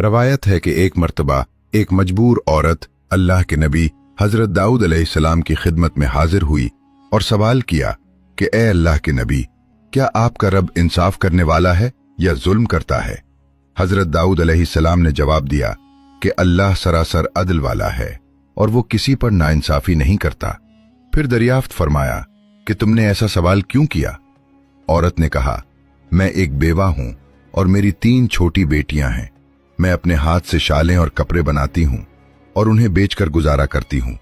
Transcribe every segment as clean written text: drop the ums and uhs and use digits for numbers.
रवायत है कि एक मर्तबा एक मजबूर औरत अल्लाह के नबी हजरत दाऊद अलैहिस्सलाम की खिदमत में हाजिर हुई और सवाल किया कि ए अल्लाह के नबी, क्या आपका रब इंसाफ करने वाला है या जुल्म करता है? हजरत दाऊद अलैहिस्सलाम ने जवाब दिया कि अल्लाह सरासर अदल वाला है और वो किसी पर नाइंसाफी नहीं करता। फिर दरियाफ्त फरमाया कि तुमने ऐसा सवाल क्यों किया? औरत ने कहा, मैं एक बेवा हूं और मेरी 3 छोटी बेटियां हैं। मैं अपने हाथ से शालें और कपड़े बनाती हूं और उन्हें बेचकर गुजारा करती हूं।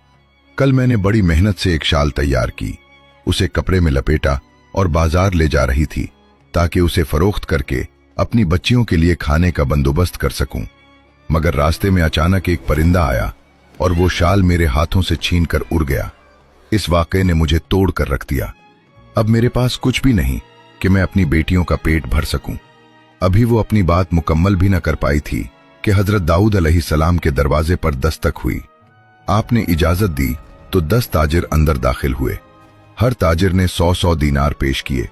कल मैंने बड़ी मेहनत से एक शाल तैयार की, उसे कपड़े में लपेटा और बाजार ले जा रही थी ताकि उसे फरोख्त करके अपनी बच्चियों के लिए खाने का बंदोबस्त कर सकूं। मगर रास्ते में अचानक एक परिंदा आया और वो शाल मेरे हाथों से छीनकर उड़ गया। इस वाक़े ने मुझे तोड़ कर रख दिया। अब मेरे पास कुछ भी नहीं कि मैं अपनी बेटियों का पेट भर सकूं। अभी वो अपनी बात मुकम्मल भी न कर पाई थी कि हजरत दाऊद अलैहिस्सलाम के दरवाजे पर दस्तक हुई। आपने इजाजत दी तो 10 ताजिर अंदर दाखिल हुए। हर ताजिर ने 100-100 दीनार पेश किए।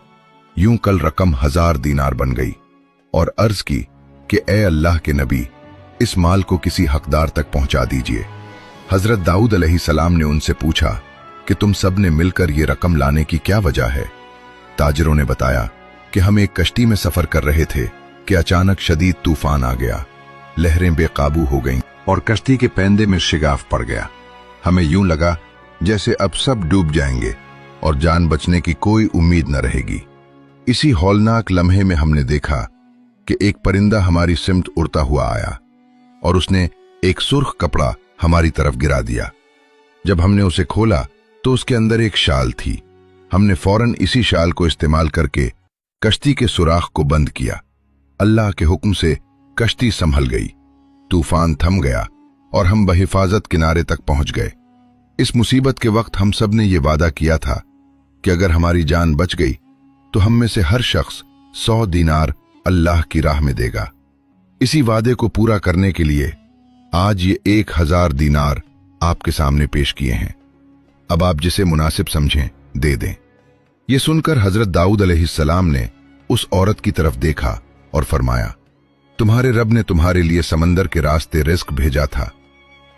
यूं कल रकम 1000 दीनार बन गई और अर्ज की कि ए अल्लाह के नबी, इस माल को किसी हकदार तक पहुंचा दीजिए। हजरत दाऊद अलैहिस्सलाम ने उनसे पूछा कि तुम सब ने मिलकर ये रकम लाने की क्या वजह है? ताजिरों ने बताया कि हम एक कश्ती में सफर कर रहे थे कि अचानक शदीद तूफान आ गया। लहरें बेकाबू हो गईं और कश्ती के पैंदे में शिगाफ पड़ गया। हमें यूं लगा जैसे अब सब डूब जाएंगे और जान बचने की कोई उम्मीद न रहेगी। इसी हौलनाक लम्हे में हमने देखा कि एक परिंदा हमारी सिमत उड़ता हुआ आया और उसने एक सुर्ख कपड़ा हमारी तरफ गिरा दिया। जब हमने उसे खोला तो उसके अंदर एक शाल थी। हमने फौरन इसी शाल को इस्तेमाल करके कश्ती के सुराख को बंद किया। अल्लाह के हुक्म से कश्ती संभल गई, तूफान थम गया और हम बहिफाजत किनारे तक पहुंच गए। इस मुसीबत के वक्त हम सब ने यह वादा किया था कि अगर हमारी जान बच गई तो हम में से हर शख्स 100 दीनार अल्लाह की राह में देगा। इसी वादे को पूरा करने के लिए आज ये 1000 दीनार आपके सामने पेश किए हैं। अब आप जिसे मुनासिब समझें दे दें। ये सुनकर हजरत दाऊद अलैहिस्सलाम ने उस औरत की तरफ देखा और फरमाया, तुम्हारे रब ने तुम्हारे लिए समंदर के रास्ते रिस्क भेजा था,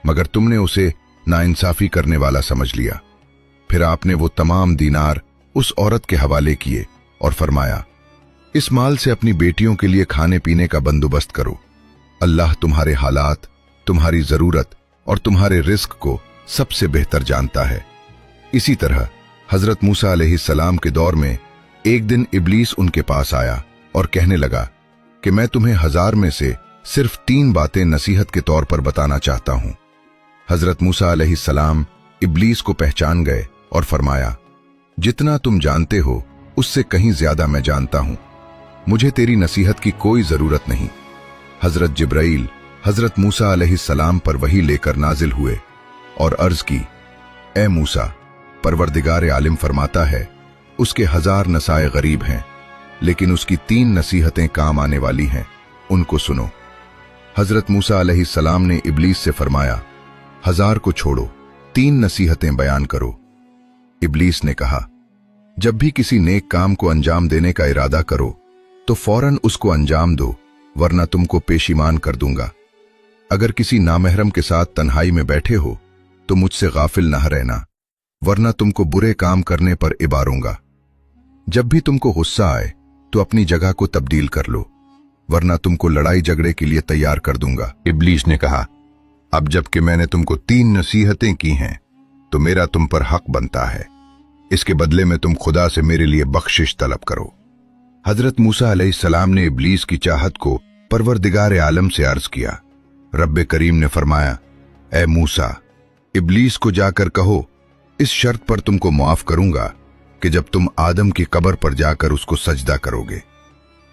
मगर तुमने उसे नाइंसाफी करने वाला समझ लिया। फिर आपने वो तमाम दीनार उस औरत के हवाले किए और फरमाया, इस माल से अपनी बेटियों के लिए खाने पीने का बंदोबस्त करो। अल्लाह तुम्हारे हालात, तुम्हारी जरूरत और तुम्हारे रिस्क को सबसे बेहतर जानता है। इसी तरह हजरत मूसा अलैहिस्सलाम के दौर में एक दिन इब्लीस उनके पास आया और कहने लगा कि मैं तुम्हें 1000 में से सिर्फ 3 बातें नसीहत के तौर पर बताना चाहता हूं। हजरत मूसा अलैहिस्सलाम इब्लीस को पहचान गए और फरमाया, जितना तुम जानते हो उससे कहीं ज्यादा मैं जानता हूं। मुझे तेरी नसीहत की कोई जरूरत नहीं। हजरत जिब्राइल हजरत मूसा अलैहिस्सलाम पर वही लेकर नाजिल हुए और अर्ज की, ए मूसा, परवरदिगार आलिम फरमाता है उसके 1000 नसाए गरीब हैं, लेकिन उसकी 3 नसीहतें काम आने वाली हैं, उनको सुनो। हजरत मूसा अलैहिस्सलाम ने इब्लीस से फरमाया, 1000 को छोड़ो, 3 नसीहतें बयान करो। इब्लीस ने कहा, जब भी किसी नेक काम को अंजाम देने का इरादा करो तो फौरन उसको अंजाम दो, वरना तुमको पेशीमान कर दूंगा। अगर किसी नामहरम के साथ तन्हाई में बैठे हो तो मुझसे गाफिल न रहना, वरना तुमको बुरे काम करने पर इबारूंगा। जब भी तुमको गुस्सा आए तो अपनी जगह को तब्दील कर लो, वरना तुमको लड़ाई झगड़े के लिए तैयार कर दूंगा। इब्लीस ने कहा, अब जबकि मैंने तुमको 3 नसीहतें की हैं तो मेरा तुम पर हक बनता है। इसके बदले में तुम खुदा से मेरे लिए बख्शिश तलब करो। हजरत मूसा अलैहिस्सलाम ने इब्लीस की चाहत को परवरदिगार आलम से अर्ज किया। रब्बे करीम ने फरमाया, ए मूसा, इब्लीस को जाकर कहो इस शर्त पर तुमको माफ करूंगा कि जब तुम आदम की कब्र पर जाकर उसको सजदा करोगे।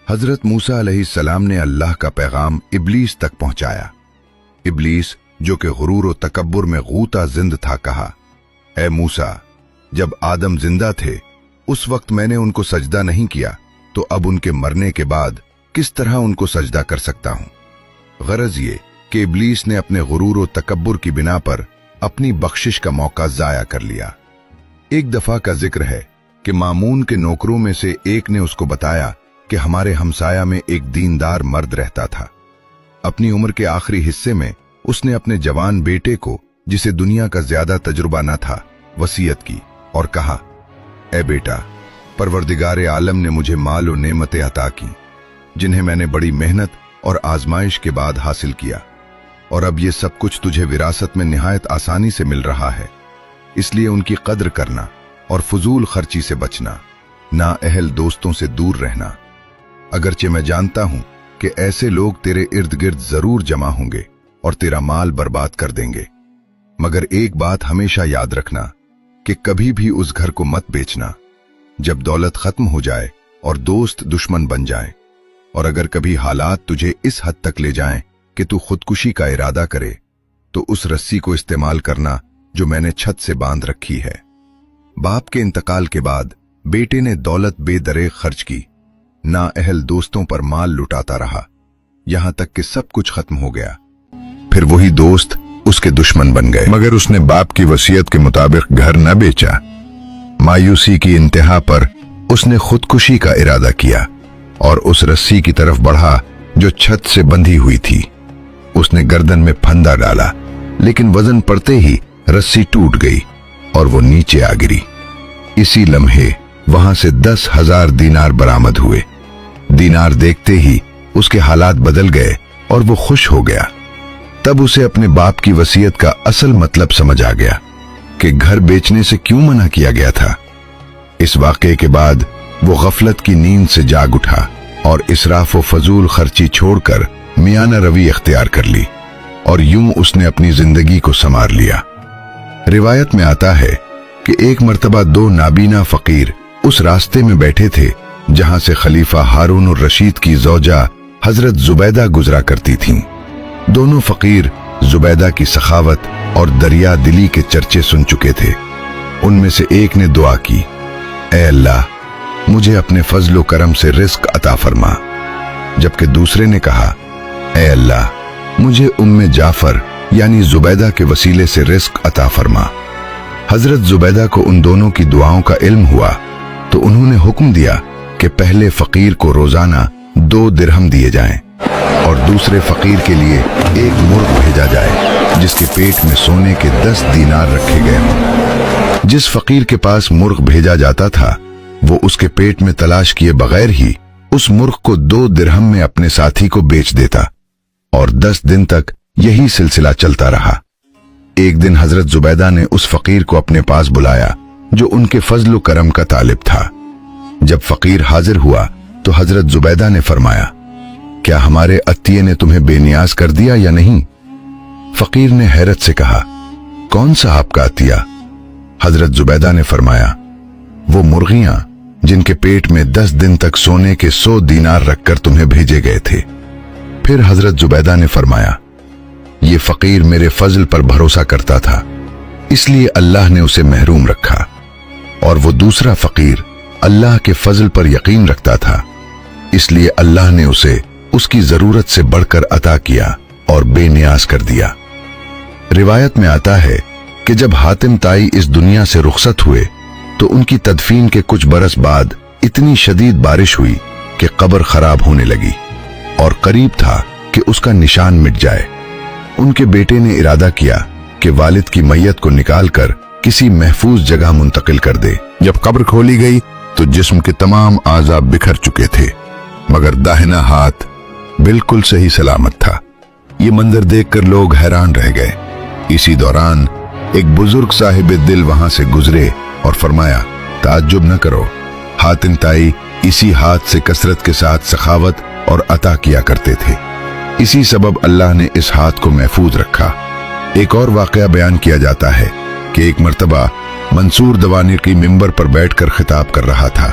हजरत मूसा अलैहिस्सलाम ने अल्लाह का पैगाम इब्लीस तक पहुंचाया। इब्लीस, जो कि गुरूर और तकब्बुर में गूता जिंद था, कहा, ए मूसा, जब आदम जिंदा थे उस वक्त मैंने उनको सजदा नहीं किया, तो अब उनके मरने के बाद किस तरह उनको सजदा कर सकता हूं। गरज ये कि इब्लीस ने अपने गुरूर और तकब्बुर की बिना पर अपनी बख्शिश का मौका जाया कर लिया। एक दफा का जिक्र है कि मामून के नौकरों में से एक ने उसको बताया कि हमारे हमसाया में एक दीनदार मर्द रहता था। अपनी उम्र के आखिरी हिस्से में उसने अपने जवान बेटे को, जिसे दुनिया का ज्यादा तजुर्बा न था, वसीयत की और कहा, ए बेटा, परवरदिगार आलम ने मुझे माल और नेमतें अता की जिन्हें मैंने बड़ी मेहनत और आजमाइश के बाद हासिल किया, और अब ये सब कुछ तुझे विरासत में निहायत आसानी से मिल रहा है। इसलिए उनकी कद्र करना और फजूल खर्ची से बचना, नाअहल दोस्तों से दूर रहना। अगरचे मैं जानता हूं कि ऐसे लोग तेरे इर्द गिर्द जरूर जमा होंगे और तेरा माल बर्बाद कर देंगे, मगर एक बात हमेशा याद रखना कि कभी भी उस घर को मत बेचना जब दौलत खत्म हो जाए और दोस्त दुश्मन बन जाए, और अगर कभी हालात तुझे इस हद तक ले जाएं कि तू खुदकुशी का इरादा करे तो उस रस्सी को इस्तेमाल करना जो मैंने छत से बांध रखी है। बाप के इंतकाल के बाद बेटे ने दौलत बेदरेग खर्च की, नाअहल दोस्तों पर माल लुटाता रहा, यहां तक कि सब कुछ खत्म हो गया। फिर वही दोस्त उसके दुश्मन बन गए, मगर उसने बाप की वसीयत के मुताबिक घर न बेचा। मायूसी की इंतहा पर उसने खुदकुशी का इरादा किया और उस रस्सी की तरफ बढ़ा जो छत से बंधी हुई थी। उसने गर्दन में फंदा डाला, लेकिन वजन पड़ते ही रस्सी टूट गई और वो नीचे आ गिरी। इसी लम्हे वहां से 10,000 दीनार बरामद हुए। दीनार देखते ही उसके हालात बदल गए और वो खुश हो गया। तब उसे अपने बाप की वसीयत का असल मतलब समझ आ गया कि घर बेचने से क्यों मना किया गया था। इस वाकये के बाद वो गफलत की नींद से जाग उठा और इसराफ व फजूल खर्ची छोड़कर मियाना रवी इख्तियार कर ली, और यूं उसने अपनी जिंदगी को संवार लिया। रिवायत में आता है कि एक मर्तबा 2 नाबीना फकीर उस रास्ते में बैठे थे जहां से खलीफा हारून और रशीद की ज़ौजा हजरत जुबैदा गुजरा करती थीं। दोनों फकीर जुबैदा की सखावत और दरिया दिली के चर्चे सुन चुके थे। उनमें से एक ने दुआ की, ए अल्लाह, मुझे अपने फजलो करम से रिस्क अता फरमा, जबकि दूसरे ने कहा, ए अल्लाह, मुझे उम्मे जाफर यानी जुबैदा के वसीले से रिस्क अता फरमा। हजरत जुबैदा को उन दोनों की दुआओं का इल्म हुआ तो उन्होंने हुक्म दिया कि पहले फकीर को रोजाना 2 दिरहम दिए जाएं और दूसरे फकीर के लिए एक मुर्ग भेजा जाए जिसके पेट में सोने के 10 दीनार रखे गए हों। जिस फकीर के पास मुर्ग भेजा जाता था वो उसके पेट में तलाश किए बगैर ही उस मुर्ग को 2 दिरहम में अपने साथी को बेच देता, और 10 दिन तक यही सिलसिला चलता रहा। एक दिन हजरत जुबैदा ने उस फकीर को अपने पास बुलाया जो उनके फजल करम का तालिब था। जब फकीर हाजिर हुआ तो हजरत जुबैदा ने फरमाया, क्या हमारे अत्तिये ने तुम्हें बेनियाज कर दिया या नहीं? फकीर ने हैरत से कहा, कौन सा आपका अतिया? हजरत जुबैदा ने फरमाया, वो मुर्गियां जिनके पेट में 10 दिन तक सोने के 100 दीनार रखकर तुम्हें भेजे गए थे। फिर हजरत जुबैदा ने फरमाया, ये फकीर मेरे फजल पर भरोसा करता था, इसलिए अल्लाह ने उसे महरूम रखा, और वो दूसरा फकीर अल्लाह के फजल पर यकीन रखता था, इसलिए अल्लाह ने उसे उसकी जरूरत से बढ़कर अता किया और बेनियाज कर दिया। रिवायत में आता है कि जब हातिम ताई इस दुनिया से रुखसत हुए तो उनकी तदफीन के कुछ बरस बाद इतनी शदीद बारिश हुई कि कब्र खराब होने लगी और करीब था कि उसका निशान मिट जाए। उनके बेटे ने इरादा किया कि वालिद की मैयत को निकालकर किसी महफूज जगह मुंतकिल कर दे। जब कब्र खोली गई तो जिस्म के तमाम आज़ा बिखर चुके थे, मगर दाहिना हाथ बिल्कुल सही सलामत था। ये मंजर देखकर लोग हैरान रह गए। इसी दौरान एक बुजुर्ग साहिब दिल वहां से गुजरे और फरमाया, ताज्जुब न करो, हातिम ताई इसी हाथ से कसरत के साथ सखावत और अता किया करते थे, इसी सबब अल्लाह ने इस हाथ को महफूज रखा। एक और वाकया बयान किया जाता है कि एक मर्तबा मंसूर दवानी की मिंबर पर बैठकर खिताब कर रहा था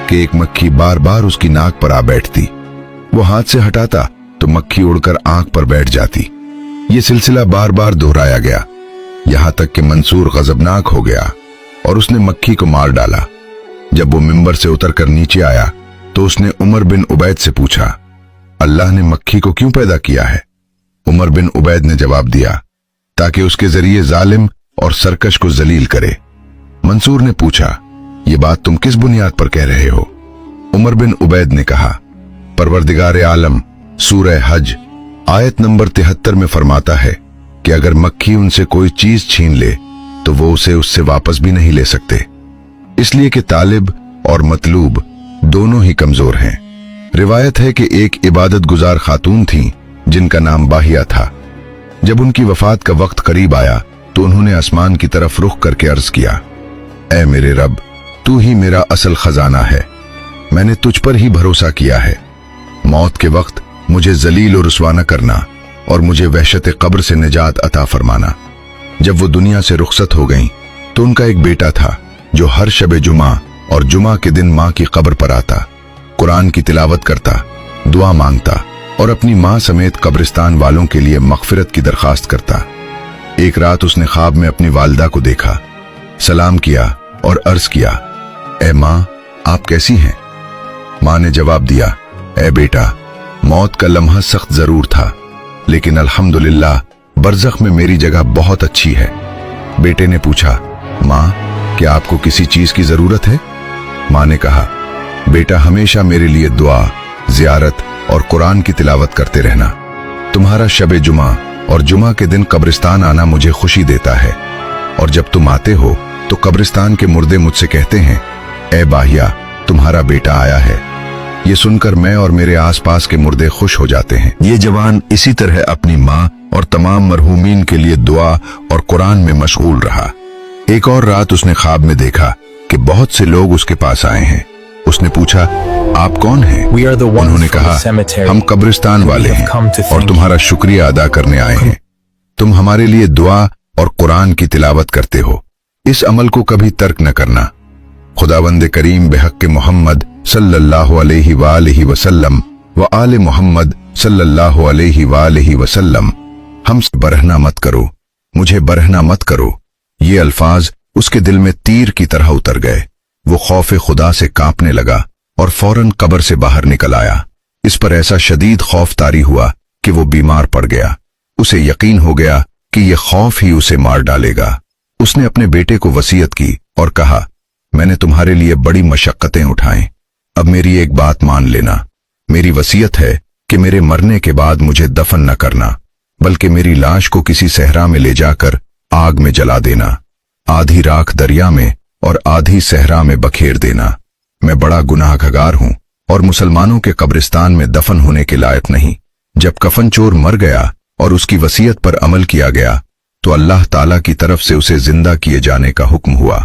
कि एक मक्खी बार बार उसकी नाक पर आ बैठती। वो हाथ से हटाता तो मक्खी उड़कर आंख पर बैठ जाती। ये सिलसिला बार बार दोहराया गया, यहां तक कि मंसूर गजबनाक हो गया और उसने मक्खी को मार डाला। जब वो मिंबर से उतरकर नीचे आया तो उसने उमर बिन उबैद से पूछा, अल्लाह ने मक्खी को क्यों पैदा किया है? उमर बिन उबैद ने जवाब दिया, ताकि उसके जरिए जालिम और सरकश को जलील करे। मंसूर ने पूछा, ये बात तुम किस बुनियाद पर कह रहे हो? उमर बिन उबैद ने कहा, परवरदिगार आलम सूरह हज आयत नंबर 73 में फरमाता है कि अगर मक्खी उनसे कोई चीज छीन ले तो वो उसे उससे वापस भी नहीं ले सकते, इसलिए कि तालिब और मतलूब दोनों ही कमजोर हैं। रिवायत है कि एक इबादत गुजार खातून थी जिनका नाम बाहिया था। जब उनकी वफात का वक्त करीब आया तो उन्होंने आसमान की तरफ रुख करके अर्ज किया, ऐ मेरे रब, तू ही मेरा असल खजाना है, मैंने तुझ पर ही भरोसा किया है। मौत के वक्त मुझे जलील और रुसवा न करना और मुझे वहशत कब्र से निजात अता फरमाना। जब वो दुनिया से रुखसत हो गईं तो उनका एक बेटा था जो हर शबे जुमा और जुमा के दिन माँ की कब्र पर आता, कुरान की तिलावत करता, दुआ मांगता और अपनी माँ समेत कब्रिस्तान वालों के लिए मगफिरत की दरखास्त करता। एक रात उसने ख्वाब में अपनी वालिदा को देखा, सलाम किया और अर्ज किया, ए माँ, आप कैसी हैं? माँ ने जवाब दिया, ए बेटा, मौत का लम्हा सख्त जरूर था, लेकिन अल्हम्दुलिल्लाह बरज़ख में मेरी जगह बहुत अच्छी है। बेटे ने पूछा, माँ, क्या आपको किसी चीज की जरूरत है? माँ ने कहा, बेटा, हमेशा मेरे लिए दुआ, जियारत और कुरान की तिलावत करते रहना। तुम्हारा शबे जुमा और जुमा के दिन कब्रिस्तान आना मुझे खुशी देता है, और जब तुम आते हो तो कब्रिस्तान के मुर्दे मुझसे कहते हैं, ए बाहिया, तुम्हारा बेटा आया है। ये सुनकर मैं और मेरे आसपास के मुर्दे खुश हो जाते हैं। ये जवान इसी तरह अपनी माँ और तमाम मरहूमीन के लिए दुआ और कुरान में मशगूल रहा। एक और रात उसने ख्वाब में देखा कि बहुत से लोग उसके पास आए हैं। उसने पूछा, आप कौन हैं? उन्होंने कहा, हम कब्रिस्तान वाले हैं और तुम्हारा शुक्रिया अदा करने आए हैं। तुम हमारे लिए दुआ और कुरान की तिलावत करते हो, इस अमल को कभी तर्क न करना। खुदावंद करीम बेहक मोहम्मद सल्लल्लाहु अलैहि वसल्लम व आले मोहम्मद सल्लल्लाहु अलैहि वसल्लम, हमसे बरहना मत करो, मुझे बरहना मत करो। ये अल्फाज उसके दिल में तीर की तरह उतर गए। वो खौफ खुदा से कांपने लगा और फौरन कब्र से बाहर निकल आया। इस पर ऐसा शदीद खौफ तारी हुआ कि वो बीमार पड़ गया। उसे यकीन हो गया कि ये खौफ ही उसे मार डालेगा। उसने अपने बेटे को वसीयत की और कहा, मैंने तुम्हारे लिए बड़ी मशक्कतें उठाएं, अब मेरी एक बात मान लेना। मेरी वसीयत है कि मेरे मरने के बाद मुझे दफन न करना, बल्कि मेरी लाश को किसी सहरा में ले जाकर आग में जला देना, आधी राख दरिया में और आधी सहरा में बखेर देना। मैं बड़ा गुनाहगार हूं और मुसलमानों के कब्रिस्तान में दफन होने के लायक नहीं। जब कफन चोर मर गया और उसकी वसीयत पर अमल किया गया तो अल्लाह ताला की तरफ से उसे जिंदा किए जाने का हुक्म हुआ।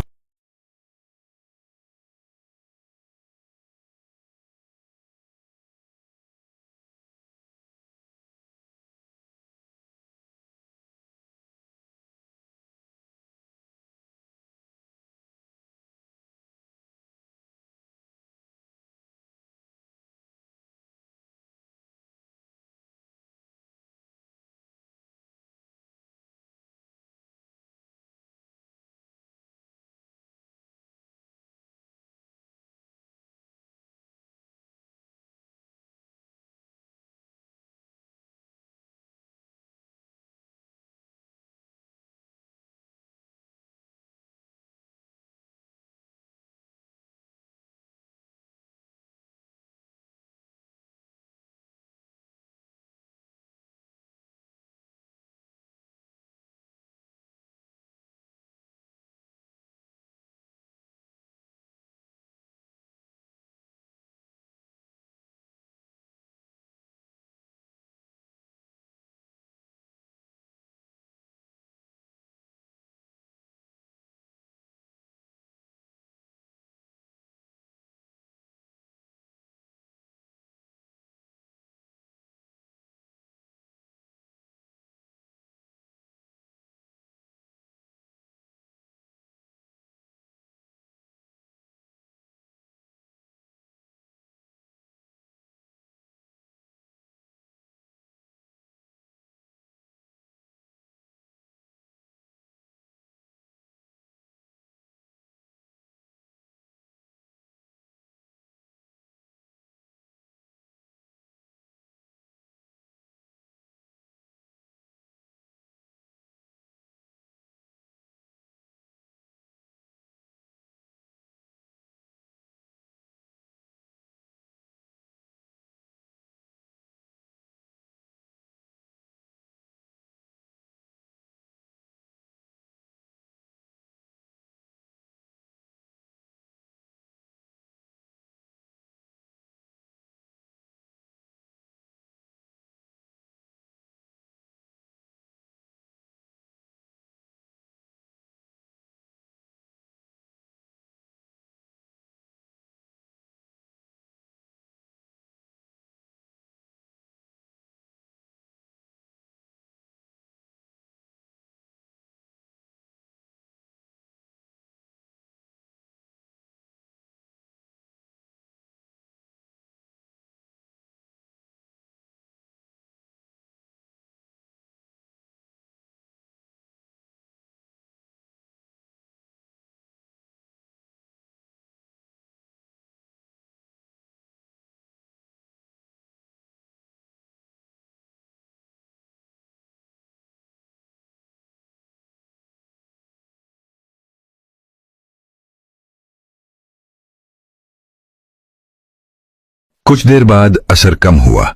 कुछ देर बाद असर कम हुआ,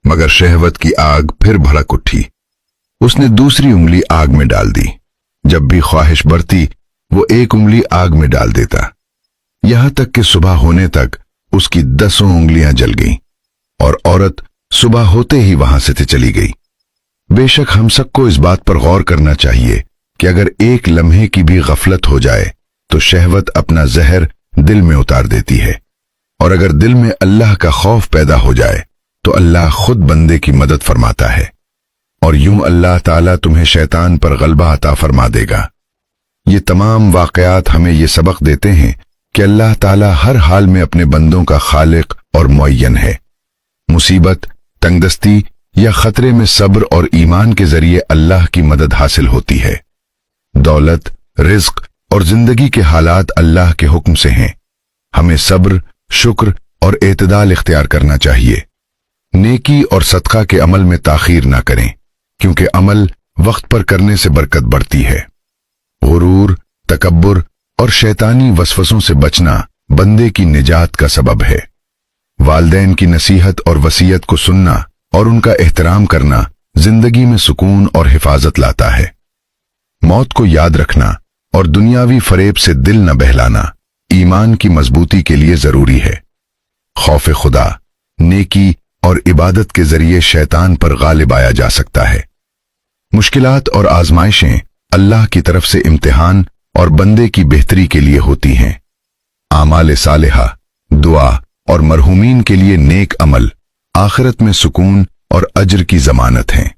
मगर शहवत की आग फिर भड़क उठी। उसने दूसरी उंगली आग में डाल दी। जब भी ख्वाहिश बढ़ती, वो एक उंगली आग में डाल देता, यहां तक कि सुबह होने तक उसकी 10 उंगलियां जल गईं और औरत सुबह होते ही वहां से चली गई। बेशक हम सबको इस बात पर गौर करना चाहिए कि अगर एक लम्हे की भी गफलत हो जाए तो शहवत अपना जहर दिल में उतार देती है, और अगर दिल में अल्लाह का खौफ पैदा हो जाए तो अल्लाह खुद बंदे की मदद फरमाता है, और यूं अल्लाह ताला तुम्हें शैतान पर गलबा अता फरमा देगा। ये तमाम वाकयात हमें ये सबक देते हैं कि अल्लाह ताला हर हाल में अपने बंदों का खालिक और मुअय्यन है। मुसीबत, तंगदस्ती या खतरे में सब्र और ईमान के जरिए अल्लाह की मदद हासिल होती है। दौलत, रिज्क और जिंदगी के हालात अल्लाह के हुक्म से हैं। हमें सब्र, शुक्र और एतदाल इख्तियार करना चाहिए। नेकी और सदका के अमल में ताखीर ना करें, क्योंकि अमल वक्त पर करने से बरकत बढ़ती है। गुरूर, तकब्बुर और शैतानी वसवसों से बचना बंदे की निजात का सबब है। वालिदैन की नसीहत और वसीयत को सुनना और उनका एहतराम करना जिंदगी में सुकून और हिफाजत लाता है। मौत को याद रखना और दुनियावी फरेब से दिल न बहलाना ईमान की मजबूती के लिए जरूरी है। खौफ खुदा, नेकी और इबादत के जरिए शैतान पर गालिब आया जा सकता है। मुश्किलात और आजमाइशें अल्लाह की तरफ से इम्तिहान और बंदे की बेहतरी के लिए होती हैं। आमाल सालिहा, दुआ और मरहूमीन के लिए नेक अमल आखिरत में सुकून और अज्र की जमानत हैं।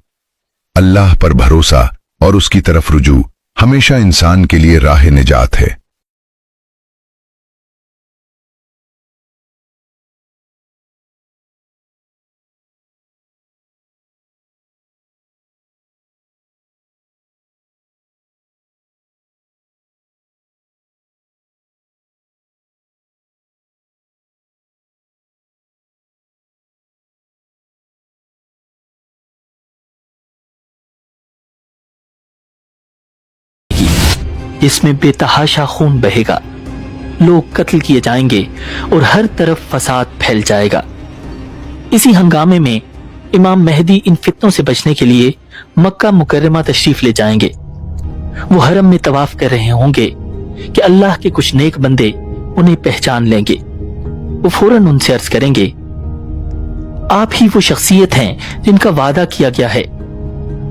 अल्लाह पर भरोसा और उसकी तरफ रुजू हमेशा इंसान के लिए राह निजात है। इसमें बेतहाशा खून बहेगा, लोग कत्ल किए जाएंगे और हर तरफ फसाद फैल जाएगा। इसी हंगामे में इमाम मेहदी इन फितनों से बचने के लिए मक्का मुकर्रमा तशरीफ ले जाएंगे। वो हरम में तवाफ कर रहे होंगे कि अल्लाह के कुछ नेक बंदे उन्हें पहचान लेंगे। वो फौरन उनसे अर्ज करेंगे, आप ही वो शख्सियत हैं जिनका वादा किया गया है,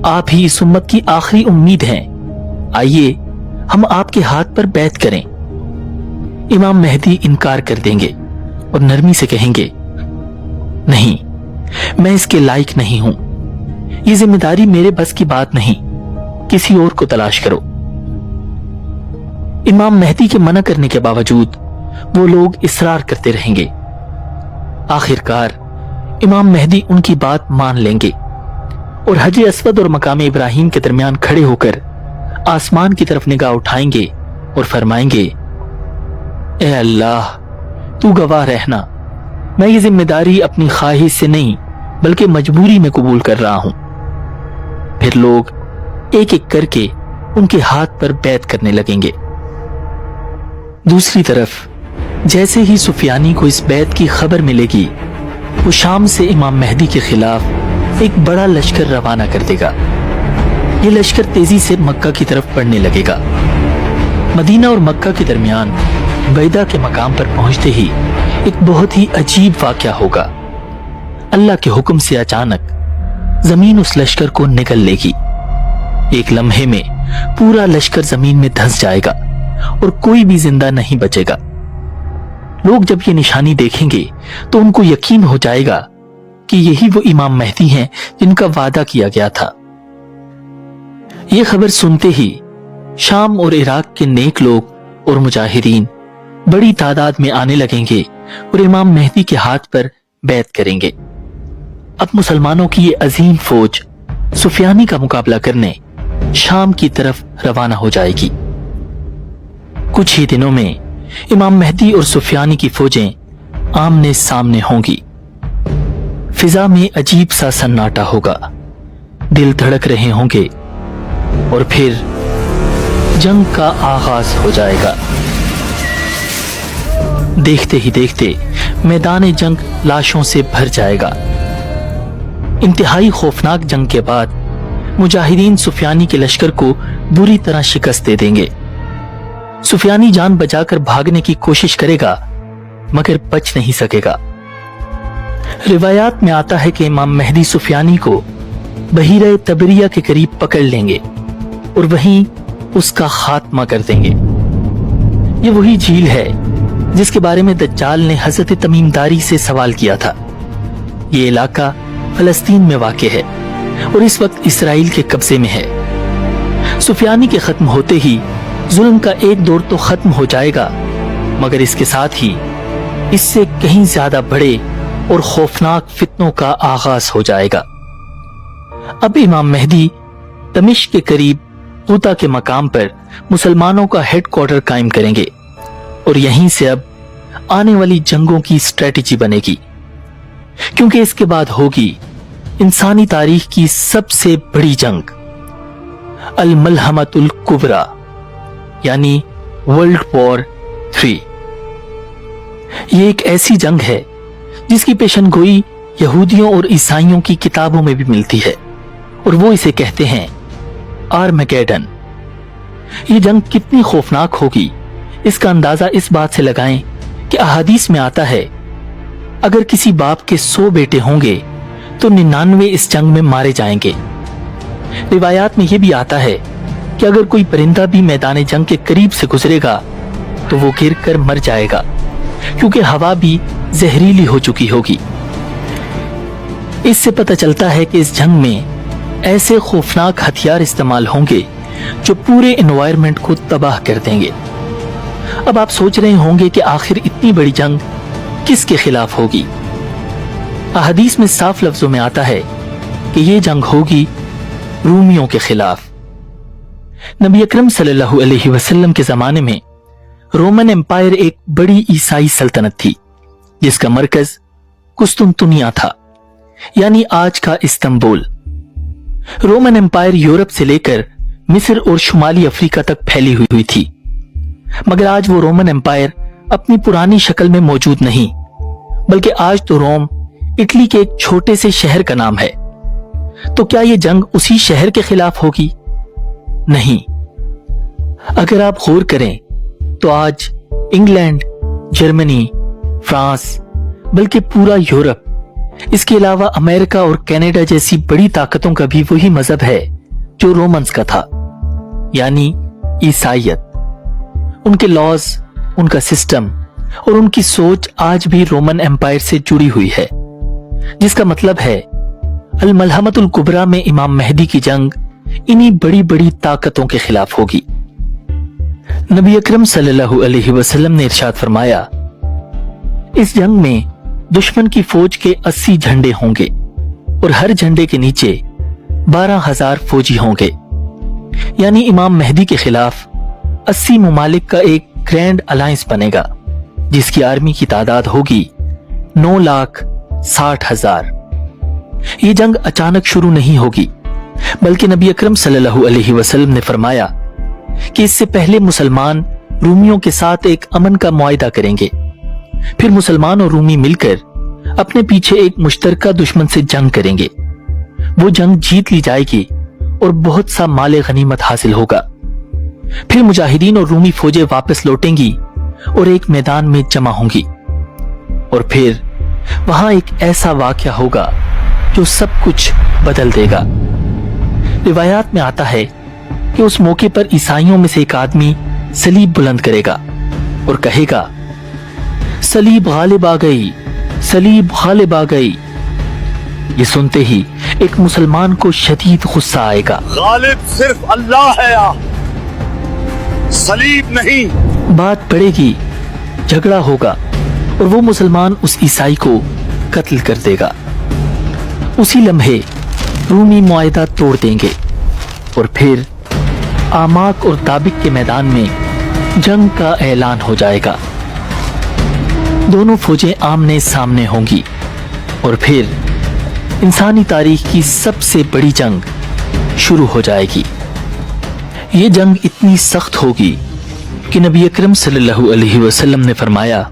आप ही इस उम्मत की आखिरी उम्मीद हैं, आइए हम आपके हाथ पर बैत करें। इमाम मेहदी इनकार कर देंगे और नरमी से कहेंगे, नहीं, मैं इसके लायक नहीं हूं, ये जिम्मेदारी मेरे बस की बात नहीं, किसी और को तलाश करो। इमाम मेहदी के मना करने के बावजूद वो लोग इसरार करते रहेंगे। आखिरकार इमाम मेहदी उनकी बात मान लेंगे और हजर अस्वद और मकाम इब्राहिम के दरमियान खड़े होकर आसमान की तरफ निगाह उठाएंगे और फरमाएंगे, ए अल्लाह, तू गवाह रहना, मैं ये जिम्मेदारी अपनी ख्वाहिश से नहीं बल्कि मजबूरी में कबूल कर रहा हूं। फिर लोग एक एक करके उनके हाथ पर बैत करने लगेंगे। दूसरी तरफ जैसे ही सुफियानी को इस बैत की खबर मिलेगी, वो शाम से इमाम मेहदी के खिलाफ एक बड़ा लश्कर रवाना कर देगा। ये लश्कर तेजी से मक्का की तरफ बढ़ने लगेगा। मदीना और मक्का के दरमियान बैदा के मकाम पर पहुंचते ही एक बहुत ही अजीब वाकया होगा। अल्लाह के हुक्म से अचानक जमीन उस लश्कर को निगल लेगी। एक लम्हे में पूरा लश्कर जमीन में धंस जाएगा और कोई भी जिंदा नहीं बचेगा। लोग जब ये निशानी देखेंगे तो उनको यकीन हो जाएगा कि यही वो इमाम मेहदी हैं जिनका वादा किया गया था। ये खबर सुनते ही शाम और इराक के नेक लोग और मुजाहिदीन बड़ी तादाद में आने लगेंगे और इमाम मेहदी के हाथ पर बैत करेंगे। अब मुसलमानों की ये अजीम फौज सुफियानी का मुकाबला करने शाम की तरफ रवाना हो जाएगी। कुछ ही दिनों में इमाम मेहदी और सुफियानी की फौजें आमने सामने होंगी। फिजा में अजीब सा सन्नाटा होगा, दिल धड़क रहे होंगे और फिर जंग का आगाज हो जाएगा। देखते ही देखते मैदान जंग लाशों से भर जाएगा। इंतहाई खौफनाक जंग के बाद मुजाहिदीन सुफियानी के लश्कर को बुरी तरह शिकस्त दे देंगे। सुफियानी जान बचाकर भागने की कोशिश करेगा मगर बच नहीं सकेगा। रिवायात में आता है कि इमाम मेहदी सुफियानी को बहीरे तबरिया के करीब पकड़ लेंगे और वहीं उसका खात्मा कर देंगे। ये वही झील है जिसके बारे में दज्जाल ने हजरत तमीमदारी से सवाल किया था। ये इलाका फलस्तीन में वाक़ है और इस वक्त इसराइल के कब्जे में है। सुफियानी के खत्म होते ही जुल्म का एक दौर तो खत्म हो जाएगा मगर इसके साथ ही इससे कहीं ज्यादा बड़े और खौफनाक फितनों का आगाज हो जाएगा। अब इमाम मेहदी दमिश्क के करीब गूता के मकाम पर मुसलमानों का हेडक्वार्टर कायम करेंगे और यहीं से अब आने वाली जंगों की स्ट्रेटेजी बनेगी, क्योंकि इसके बाद होगी इंसानी तारीख की सबसे बड़ी जंग, अल मलहमतुल कुबरा यानी वर्ल्ड वॉर 3। ये एक ऐसी जंग है जिसकी पेशनगोई यहूदियों और ईसाइयों की किताबों में भी मिलती है और वो इसे कहते हैं आर्मगेडन। ये जंग कितनी खौफनाक होगी इसका अंदाजा इस बात से लगाएं कि अहादीस में आता है अगर किसी बाप के 100 बेटे होंगे तो 99 इस जंग में मारे जाएंगे। रिवायात में यह भी आता है कि अगर कोई परिंदा भी मैदान जंग के करीब से गुजरेगा तो वो गिर कर मर जाएगा, क्योंकि हवा भी जहरीली हो चुकी होगी। इससे पता चलता है कि इस जंग में ऐसे खौफनाक हथियार इस्तेमाल होंगे जो पूरे एनवायरनमेंट को तबाह कर देंगे। अब आप सोच रहे होंगे कि आखिर इतनी बड़ी जंग किसके खिलाफ होगी। अहदीस में साफ लफ्जों में आता है कि यह जंग होगी रूमियों के खिलाफ। नबी अकरम सल्लल्लाहु अलैहि वसल्लम के जमाने में रोमन एम्पायर एक बड़ी ईसाई सल्तनत थी जिसका मरकज कुस्तुनतुनिया था, यानी आज का इस्तांबुल। रोमन एम्पायर यूरोप से लेकर मिस्र और शुमाली अफ्रीका तक फैली हुई थी, मगर आज वो रोमन एम्पायर अपनी पुरानी शक्ल में मौजूद नहीं, बल्कि आज तो रोम इटली के एक छोटे से शहर का नाम है। तो क्या ये जंग उसी शहर के खिलाफ होगी? नहीं। अगर आप गौर करें तो आज इंग्लैंड, जर्मनी, फ्रांस, बल्कि पूरा यूरोप, इसके अलावा अमेरिका और कनाडा जैसी बड़ी ताकतों का भी वही मजहब है जो रोमन्स का था, यानी ईसाइयत। उनके लॉज, उनका सिस्टम और उनकी सोच आज भी रोमन एम्पायर से जुड़ी हुई है, जिसका मतलब है अल मलहमतुल कुबरा में इमाम मेहदी की जंग इन्हीं बड़ी बड़ी ताकतों के खिलाफ होगी। नबी अकरम सल्लल्लाहु अलैहि वसल्लम ने इरशाद फरमाया, इस जंग में दुश्मन की फौज के 80 झंडे होंगे और हर झंडे के नीचे 12,000 फौजी होंगे, यानी इमाम मेहदी के खिलाफ 80 ममालिक का एक ग्रैंड अलायंस बनेगा जिसकी आर्मी की तादाद होगी 9,60,000। ये जंग अचानक शुरू नहीं होगी, बल्कि नबी अकरम सल्लल्लाहु अलैहि वसल्लम ने फरमाया कि इससे पहले मुसलमान रूमियों के साथ एक अमन का मुआहिदा करेंगे, फिर मुसलमान और रूमी मिलकर अपने पीछे एक मुश्तरका दुश्मन से जंग करेंगे। वो जंग जीत ली जाएगी और बहुत सा माले गनीमत हासिल होगा। फिर मुजाहिदीन और रूमी फौजें वापस लौटेंगी और एक मैदान में जमा होंगी, और फिर वहां एक ऐसा वाकया होगा जो सब कुछ बदल देगा। रिवायात में आता है कि उस मौके पर ईसाइयों में से एक आदमी सलीब बुलंद करेगा और कहेगा, सलीब गालिब आ गई, सलीब गालिब आ गई। ये सुनते ही एक मुसलमान को शदीद गुस्सा आएगा। गालिब सिर्फ अल्लाह है, सलीब नहीं। बात बढ़ेगी, झगड़ा होगा और वो मुसलमान उस ईसाई को कत्ल कर देगा। उसी लम्हे रूमी मुआहिदा तोड़ देंगे और फिर आमाक और दाबिक के मैदान में जंग का ऐलान हो जाएगा। दोनों फौजें आमने सामने होंगी और फिर इंसानी तारीख की सबसे बड़ी जंग शुरू हो जाएगी। ये जंग इतनी सख्त होगी कि नबी अकरम सल्लल्लाहु अलैहि वसल्लम ने फरमाया,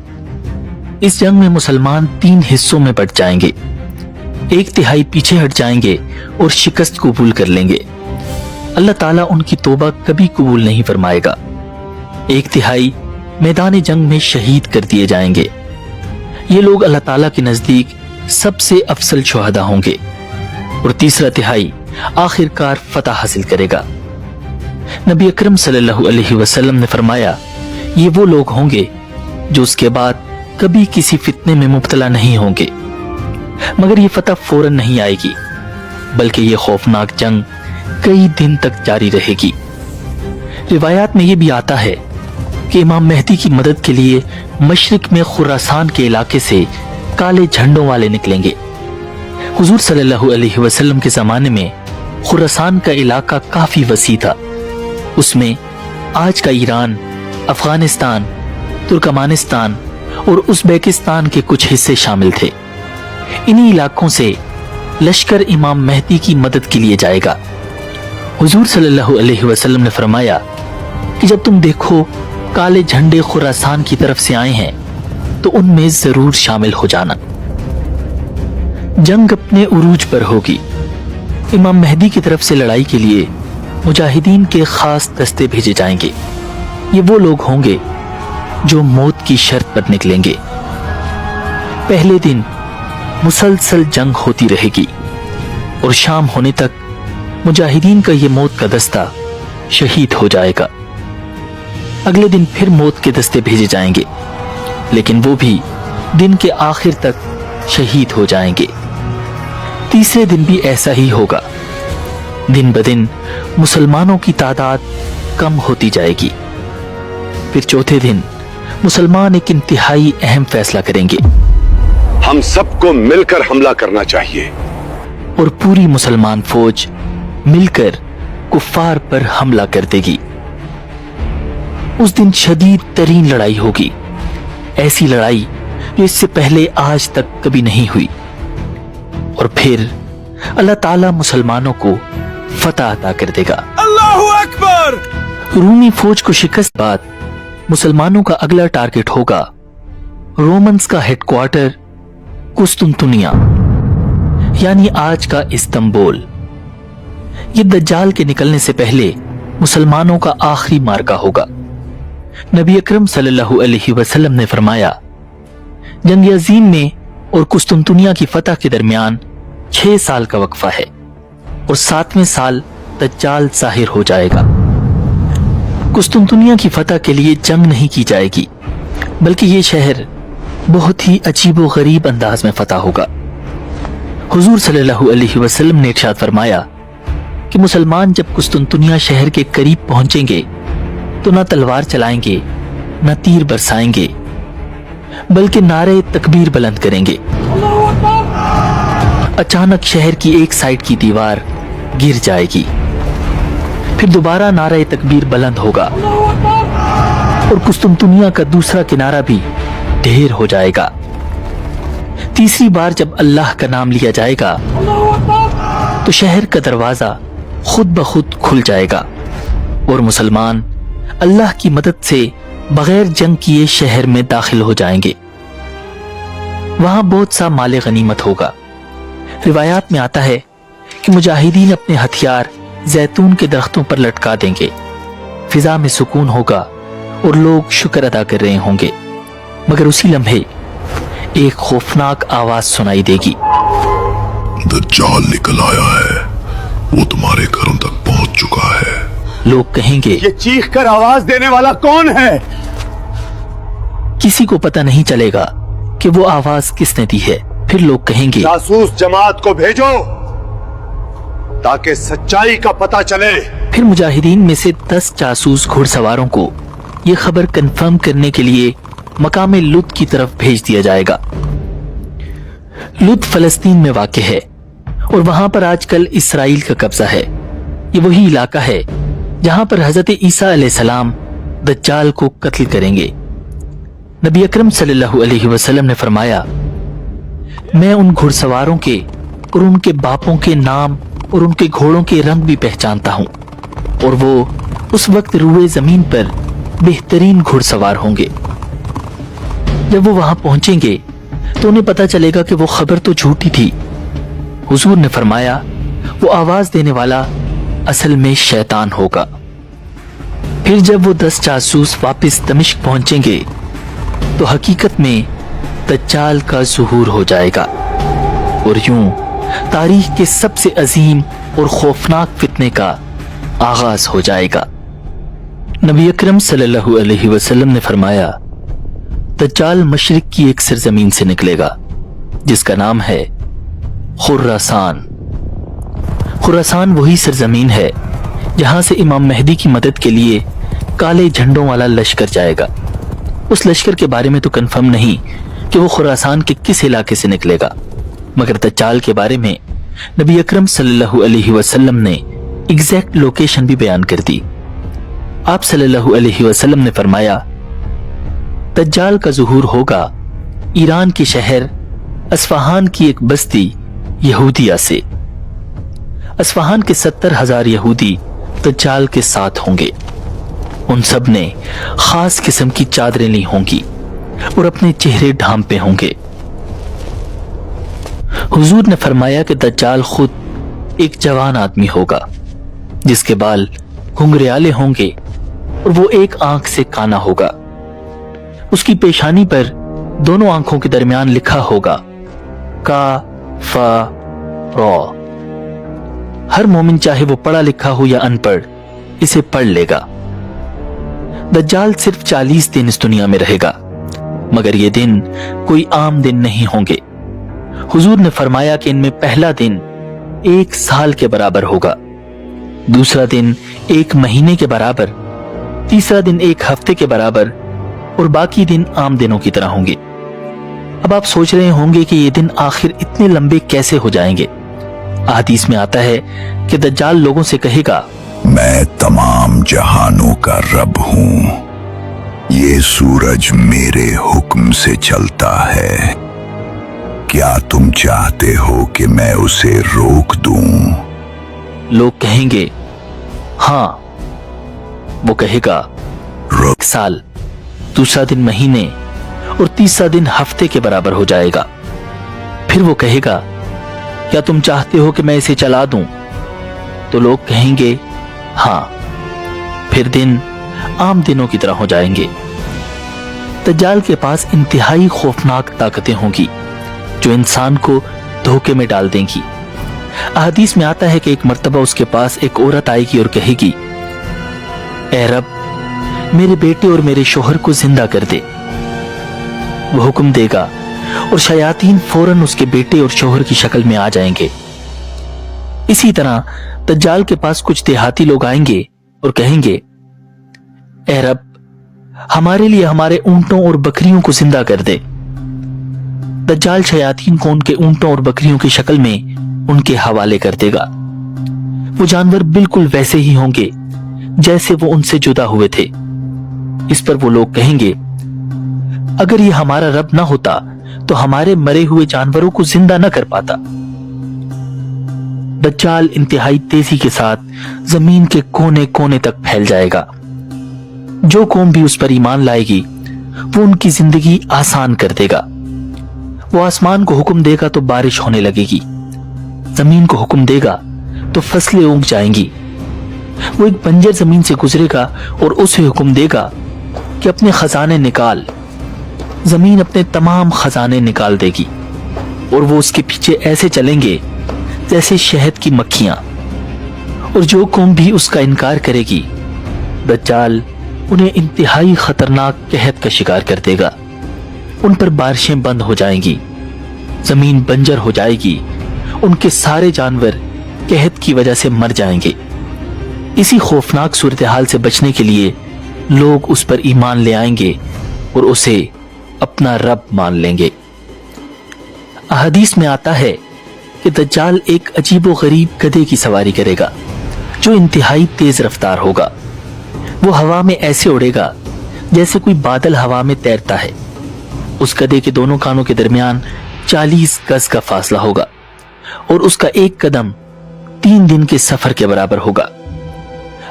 इस जंग में मुसलमान 3 हिस्सों में बट जाएंगे। 1/3 पीछे हट जाएंगे और शिकस्त कबूल कर लेंगे। अल्लाह ताला उनकी तौबा कभी कबूल नहीं फरमाएगा। 1/3 मैदान जंग में शहीद कर दिए जाएंगे। ये लोग अल्लाह ताला के नजदीक सबसे अफसल शुहदा होंगे। और 3/3 आखिरकार फतह हासिल करेगा। नबी अकरम सल्लल्लाहु अलैहि वसल्लम ने फरमाया, ये वो लोग होंगे जो उसके बाद कभी किसी फितने में मुब्तला नहीं होंगे। मगर ये फतह फौरन नहीं आएगी, बल्कि ये खौफनाक जंग कई दिन तक जारी रहेगी। रिवायात में ये भी आता है कि इमाम मेहदी की मदद के लिए मशरिक में खुरासान के इलाके से काले झंडों वाले निकलेंगे। हुजूर सल्लल्लाहु अलैहि वसल्लम के जमाने में खुरासान का इलाका काफी वसी था। उसमें आज का ईरान, अफगानिस्तान, तुर्कमानिस्तान और उज़्बेकिस्तान के कुछ हिस्से शामिल थे। इन्हीं इलाकों से लश्कर इमाम मेहदी की मदद के लिए जाएगा। हुजूर सल्लल्लाहु अलैहि वसल्लम ने फरमाया कि जब तुम देखो काले झंडे खुरासान की तरफ से आए हैं तो उनमें जरूर शामिल हो जाना। जंग अपने उरूज पर होगी। इमाम मेहदी की तरफ से लड़ाई के लिए मुजाहिदीन के खास दस्ते भेजे जाएंगे। ये वो लोग होंगे जो मौत की शर्त पर निकलेंगे। पहले दिन मुसलसल जंग होती रहेगी और शाम होने तक मुजाहिदीन का ये मौत का दस्ता शहीद हो जाएगा। अगले दिन फिर मौत के दस्ते भेजे जाएंगे, लेकिन वो भी दिन के आखिर तक शहीद हो जाएंगे। तीसरे दिन भी ऐसा ही होगा। दिन ब दिन मुसलमानों की तादाद कम होती जाएगी। फिर चौथे दिन मुसलमान एक इंतहाई अहम फैसला करेंगे। हम सबको मिलकर हमला करना चाहिए। और पूरी मुसलमान फौज मिलकर कुफ्फार पर हमला कर देगी। उस दिन शदीद तरीन लड़ाई होगी, ऐसी लड़ाई जो इससे पहले आज तक कभी नहीं हुई। और फिर अल्लाह ताला मुसलमानों को फतह अता कर देगा। अल्लाहु अकबर। रूमी फौज को शिकस्त बाद मुसलमानों का अगला टारगेट होगा रोमन्स का हेडक्वार्टर कुस्तुनतुनिया, यानी आज का इस्तांबुल। ये दज्जाल के निकलने से पहले मुसलमानों का आखिरी मार्का होगा। नबी अकरम सल्लल्लाहु अलैहि वसल्लम ने फरमाया, जंग अज़ीम में और कुस्तुनतुनिया की फतह के दरमियान 6 साल का वक्फा है और 7वें साल दज्जाल ज़ाहिर हो जाएगा। कुस्तुनतुनिया की फतह के लिए जंग नहीं की जाएगी, बल्कि ये शहर बहुत ही अजीबो गरीब अंदाज में फतह होगा। हुजूर सल्लल्लाहु अलैहि वसल्लम ने इरशाद फरमाया कि मुसलमान जब कुस्तुनतुनिया शहर के करीब पहुंचेंगे तो न तलवार चलाएंगे, न तीर बरसाएंगे, बल्कि नारे तकबीर बुलंद करेंगे। अचानक शहर की एक साइड की दीवार गिर जाएगी, फिर दोबारा नारे तकबीर बुलंद होगा और कुस्तुनतुनिया का दूसरा किनारा भी ढेर हो जाएगा। तीसरी बार जब अल्लाह का नाम लिया जाएगा तो शहर का दरवाजा खुद ब खुद खुल जाएगा और मुसलमान अल्लाह की मदद से बगैर जंग किए शहर में दाखिल हो जाएंगे। वहां बहुत सा माले गनीमत होगा। रिवायात में आता है कि मुजाहिदीन अपने हथियार जैतून के दरख्तों पर लटका देंगे। फिजा में सुकून होगा और लोग शुक्र अदा कर रहे होंगे, मगर उसी लम्हे एक खौफनाक आवाज सुनाई देगी। दज्जाल निकल आया है, वो तुम्हारे घरों तक पहुंच चुका है। लोग कहेंगे, ये चीख कर आवाज देने वाला कौन है? किसी को पता नहीं चलेगा कि वो आवाज किसने दी है। फिर लोग कहेंगे, जासूस जमात को भेजो ताकि सच्चाई का पता चले। फिर मुजाहिदीन में से 10 जासूस घुड़सवारों को ये खबर कंफर्म करने के लिए मकाम लुद की तरफ भेज दिया जाएगा। लुद फलस्तीन में वाक़ है और वहां पर आजकल इसराइल का कब्जा है। ये वही इलाका है जहां पर हजरत ईसा अलैहिस्सलाम दज्जाल को कत्ल करेंगे। नबी अकरम सल्लल्लाहु अलैहि वसल्लम ने फरमाया, मैं उन घुड़सवारों के और उनके बापों के नाम और उनके घोड़ों के रंग भी पहचानता हूं और वो उस वक्त रूए जमीन पर बेहतरीन घुड़सवार होंगे। जब वो वहां पहुंचेंगे तो उन्हें पता चलेगा कि वो खबर तो झूठी थी। हुजूर ने फरमाया वो आवाज देने वाला असल में शैतान होगा। फिर जब वो 10 जासूस वापस दमिश्क पहुंचेंगे तो हकीकत में दज्जाल का ज़ुहूर हो जाएगा और यूं तारीख के सबसे अजीम और खौफनाक फितने का आगाज हो जाएगा। नबी अकरम सल्लल्लाहु अलैहि वसल्लम ने फरमाया दज्जाल मशरिक की एक सरजमीन से निकलेगा जिसका नाम है खुर्रासान। खुर्रासान वही सरजमीन है जहां से इमाम मेहदी की मदद के लिए काले झंडों वाला लश्कर जाएगा। उस लश्कर के बारे में तो कंफर्म नहीं कि वो खुरासान के किस इलाके से निकलेगा, मगर दज्जाल के बारे में नबी अकरम सल्लल्लाहु अलैहि वसल्लम ने एग्जैक्ट लोकेशन भी बयान कर दी। आप सल्लल्लाहु अलैहि वसल्लम ने फरमाया दज्जाल का ज़ुहूर होगा ईरान के शहर अस्फहान की एक बस्ती यहूदिया से। अस्फहान के 70,000 यहूदी दज्जाल के साथ होंगे। उन सब ने खास किस्म की चादरें ली होंगी और अपने चेहरे ढांपे होंगे। हुजूर ने फरमाया कि दज्जाल खुद एक जवान आदमी होगा जिसके बाल घुंघरियाले होंगे और वो एक आंख से काना होगा। उसकी पेशानी पर दोनों आंखों के दरमियान लिखा होगा का फा रॉ। हर मोमिन चाहे वो पढ़ा लिखा हो या अनपढ़ इसे पढ़ लेगा। दज्जाल सिर्फ 40 दिन इस दुनिया में रहेगा, मगर ये दिन कोई आम दिन नहीं होंगे। हुजूर ने फरमाया कि इनमें पहला दिन 1 साल के बराबर होगा, दूसरा दिन 1 महीने के बराबर, तीसरा दिन 1 हफ्ते के बराबर और बाकी दिन आम दिनों की तरह होंगे। अब आप सोच रहे होंगे कि ये दिन आखिर इतने लंबे कैसे हो जाएंगे। हदीस में आता है कि दज्जाल लोगों से कहेगा मैं तमाम जहानों का रब हूं, ये सूरज मेरे हुक्म से चलता है, क्या तुम चाहते हो कि मैं उसे रोक दूं? लोग कहेंगे हाँ। वो कहेगा 1 साल, दूसरा दिन महीने और तीसरा दिन हफ्ते के बराबर हो जाएगा। फिर वो कहेगा क्या तुम चाहते हो कि मैं इसे चला दूं? तो लोग कहेंगे हाँ। फिर दिन आम दिनों की तरह हो जाएंगे। दज्जाल के पास इंतहाई खौफनाक ताकतें होंगी जो इंसान को धोखे में डाल देंगी। अहदीस में आता है कि एक मर्तबा उसके पास एक औरत आएगी और कहेगी ऐ रब, मेरे बेटे और मेरे शोहर को जिंदा कर दे। वो हुक्म देगा और शयातीन फौरन उसके बेटे और शोहर की शक्ल में आ जाएंगे। इसी तरह दज्जाल के पास कुछ देहाती लोग आएंगे और कहेंगे ऐ रब, हमारे लिए हमारे ऊंटों और बकरियों को जिंदा कर दे। दज्जाल शयातीन को उनके ऊंटों और बकरियों की शक्ल में उनके हवाले कर देगा। वो जानवर बिल्कुल वैसे ही होंगे जैसे वो उनसे जुदा हुए थे। इस पर वो लोग कहेंगे अगर ये हमारा रब ना होता तो हमारे मरे हुए जानवरों को जिंदा न कर पाता। दज्जाल इंतहाई तेजी के साथ जमीन के कोने कोने तक फैल जाएगा। जो कौम भी उस पर ईमान लाएगी वो उनकी जिंदगी आसान कर देगा। वो आसमान को हुक्म देगा तो बारिश होने लगेगी, जमीन को हुक्म देगा तो फसलें उग जाएंगी। वो एक बंजर जमीन से गुजरेगा और उसे हुक्म देगा कि अपने खजाने निकाल। जमीन अपने तमाम खजाने निकाल देगी और वो उसके पीछे ऐसे चलेंगे जैसे शहद की मक्खियां। और जो कौम भी उसका इनकार करेगी दज्जाल उन्हें इंतहाई खतरनाक कहत का शिकार कर देगा। उन पर बारिशें बंद हो जाएंगी, जमीन बंजर हो जाएगी, उनके सारे जानवर कहत की वजह से मर जाएंगे। इसी खौफनाक सूरत हाल से बचने के लिए लोग उस पर ईमान ले आएंगे और उसे अपना रब मान लेंगे। अहदीस में आता है कि दज्जाल एक अजीबो गरीब गधे की सवारी करेगा जो इंतहाई तेज रफ्तार होगा। वो हवा में ऐसे उड़ेगा जैसे कोई बादल हवा में तैरता है। उस गधे के दोनों कानों के दरमियान 40 गज का फासला होगा और उसका एक कदम 3 दिन के सफर के बराबर होगा।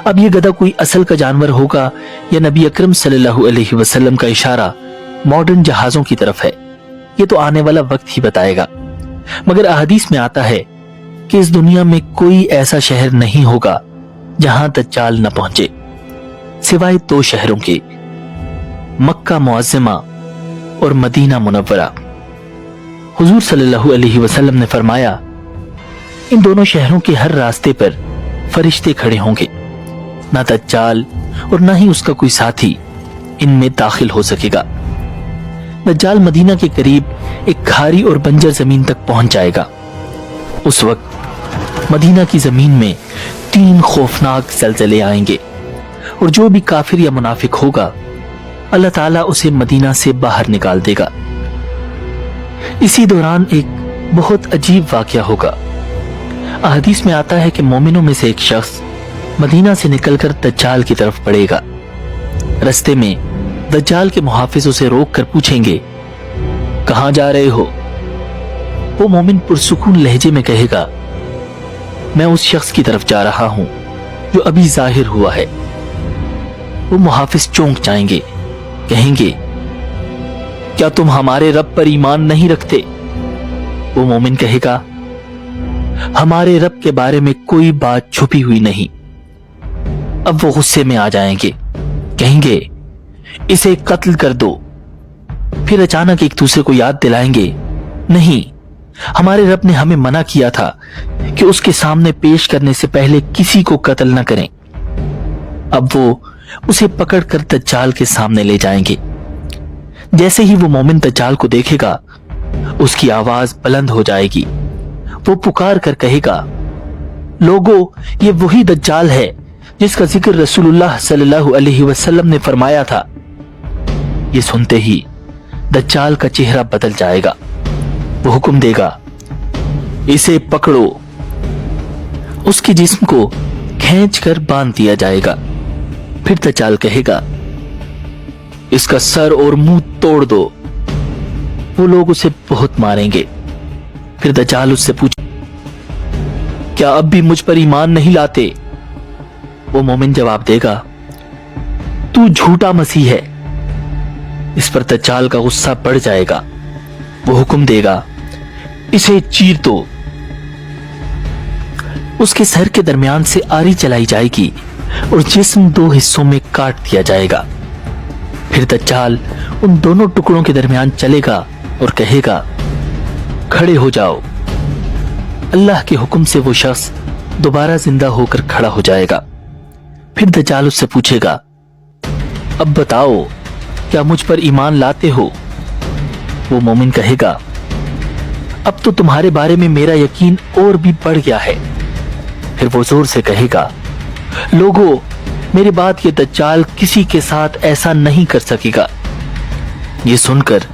अब यह गधा कोई असल का जानवर होगा या नबी अकरम सल्लल्लाहु अलैहि वसल्लम का इशारा मॉडर्न जहाजों की तरफ है। ये तो आने वाला वक्त ही बताएगा। मगर अहदीस में आता है कि इस दुनिया में कोई ऐसा शहर नहीं होगा जहां दज्जाल न पहुंचे, सिवाय 2 शहरों के, मक्का मुअज्जमा और मदीना मुनव्वरा। हुजूर सल्लल्लाहु अलैहि वसल्लम ने फरमाया, इन दोनों शहरों के हर रास्ते पर फरिश्ते खड़े होंगे, ना दज्जाल और ना ही उसका कोई साथी इनमें दाखिल हो सकेगा। दज्जाल मदीना के करीब एक खारी और बंजर जमीन तक पहुंच जाएगा। उस वक्त मदीना की जमीन में 3 खौफनाक ज़लज़ले आएंगे और जो भी काफिर या मुनाफिक होगा, अल्लाह ताला उसे मदीना से बाहर निकाल देगा। इसी दौरान एक बहुत अजीब वाकया होगा। अहदीस में आता है कि मोमिनों में से एक शख्स मदीना से निकलकर दज्जाल की तरफ बढ़ेगा। रस्ते में दज्जाल के मुहाफिज उसे रोक कर पूछेंगे, कहां जा रहे हो? वो मोमिन पुरसुकून लहजे में कहेगा, मैं उस शख्स की तरफ जा रहा हूं जो अभी जाहिर हुआ है। वो मुहाफिज चौंक जाएंगे, कहेंगे, क्या तुम हमारे रब पर ईमान नहीं रखते? वो मोमिन कहेगा, हमारे रब के बारे में कोई बात छुपी हुई नहीं। अब वो गुस्से में आ जाएंगे, कहेंगे, इसे कत्ल कर दो। फिर अचानक एक दूसरे को याद दिलाएंगे, नहीं, हमारे रब ने हमें मना किया था कि उसके सामने पेश करने से पहले किसी को कत्ल न करें। अब वो उसे पकड़कर दज्जाल के सामने ले जाएंगे। जैसे ही वो मोमिन दज्जाल को देखेगा, उसकी आवाज बुलंद हो जाएगी। वो पुकार कर कहेगा, लोगों, ये वही दज्जाल है जिसका जिक्र रसूलुल्लाह सल्लल्लाहु अलैहि वसल्लम ने फरमाया था। ये सुनते ही दज्जाल का चेहरा बदल जाएगा। वो हुक्म देगा, इसे पकड़ो। उसके जिस्म को खींचकर बांध दिया जाएगा। फिर दज्जाल कहेगा, इसका सर और मुंह तोड़ दो। वो लोग उसे बहुत मारेंगे। फिर दज्जाल उससे पूछे, क्या अब भी मुझ पर ईमान नहीं लाते? वो मोमिन जवाब देगा, तू झूठा मसीह है। इस पर दज्जाल का गुस्सा बढ़ जाएगा। वो हुक्म देगा, इसे चीर दो। उसके सर के दरमियान से आरी चलाई जाएगी और जिस्म 2 हिस्सों में काट दिया जाएगा। फिर दज्जाल उन दोनों टुकड़ों के दरमियान चलेगा और कहेगा, खड़े हो जाओ। अल्लाह के हुक्म से वो शख्स दोबारा जिंदा होकर खड़ा हो जाएगा। फिर दज्जाल उससे पूछेगा, अब बताओ, क्या मुझ पर ईमान लाते हो? वो मोमिन कहेगा, अब तो तुम्हारे बारे में मेरा यकीन और भी बढ़ गया है। फिर वो जोर से कहेगा, लोगों, मेरे बाद ये दज्जाल किसी के साथ ऐसा नहीं कर सकेगा। ये सुनकर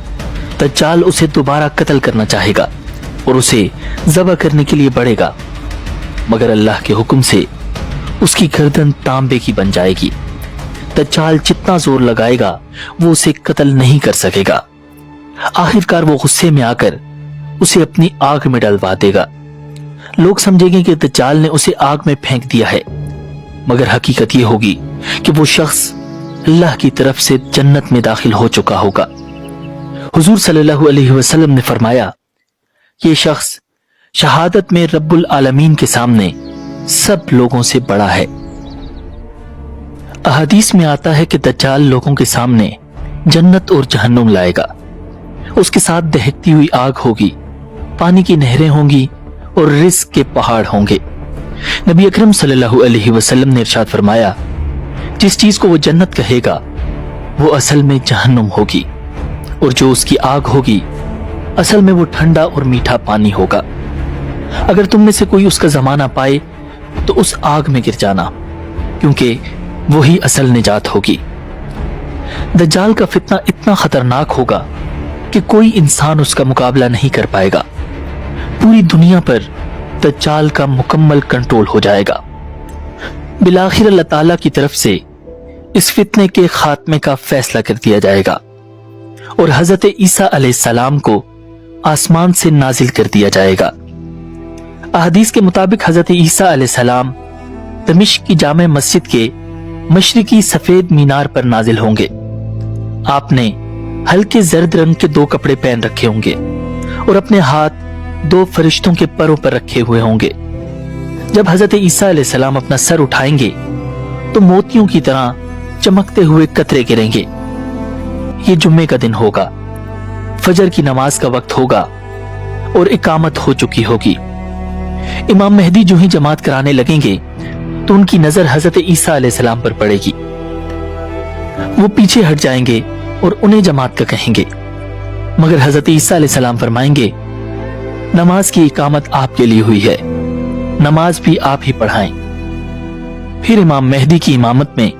दज्जाल उसे दोबारा कत्ल करना चाहेगा और उसे ज़बह करने के लिए बढ़ेगा, मगर अल्लाह के हुक्म से उसकी गर्दन तांबे की बन जाएगी। दज्जाल जितना जोर लगाएगा वो उसे कत्ल नहीं कर सकेगा। आखिरकार वो गुस्से में आकर उसे अपनी आग में डलवा देगा। लोग समझेंगे कि दज्जाल ने उसे आग में फेंक दिया है, मगर हकीकत ये होगी कि वो शख्स अल्लाह की तरफ से जन्नत में दाखिल हो चुका होगा। हुजूर सल्लल्लाहु अलैहि वसल्लम ने फरमाया, ये शख्स शहादत में रब्बुल आलमीन के सामने सब लोगों से बड़ा है। अहदीस में आता है कि दज्जाल लोगों के सामने जन्नत और जहन्नुम लाएगा। उसके साथ दहकती हुई आग होगी, पानी की नहरें होंगी और रिज़्क के पहाड़ होंगे। नबी अकरम सल्लल्लाहु अलैहि वसल्लम ने इरशाद फरमाया, जिस चीज को वो जन्नत कहेगा वो असल में जहन्नुम होगी, और जो उसकी आग होगी असल में वो ठंडा और मीठा पानी होगा। अगर तुम में से कोई उसका जमाना पाए तो उस आग में गिर जाना, क्योंकि वही असल निजात होगी। दज्जाल का फितना इतना खतरनाक होगा कि कोई इंसान उसका मुकाबला नहीं कर पाएगा। पूरी दुनिया पर दज्जाल का मुकम्मल कंट्रोल हो जाएगा। बिलाखिर अल्लाह ताला की तरफ से इस फितने के खात्मे का फैसला कर दिया जाएगा और हजरत ईसा अलैहिस्सलाम को आसमान से नाजिल कर दिया जाएगा। अहदीस के मुताबिक हजरत ईसा अलैहिस्सलाम दमिश्क की जामे मस्जिद के मशरिकी सफेद मीनार पर नाजिल होंगे। आपने हल्के जर्द रंग के 2 कपड़े पहन रखे होंगे और अपने हाथ 2 फरिश्तों के परों पर रखे हुए होंगे। जब हजरत ईसा अलैहिस्सलाम अपना सर उठाएंगे तो मोतियों की तरह चमकते हुए कतरे गिरेंगे। ये जुम्मे का दिन होगा, फजर की नमाज का वक्त होगा और इकामत हो चुकी होगी। इमाम मेहदी जो ही जमात कराने लगेंगे तो उनकी नजर हजरत ईसा अलैहिस्सलाम पर पड़ेगी। वो पीछे हट जाएंगे और उन्हें जमात का कहेंगे, मगर हजरत ईसा अलैहिस्सलाम फरमाएंगे, नमाज की इकामत आपके लिए हुई है, नमाज भी आप ही पढ़ाएं। फिर इमाम मेहदी की इमामत में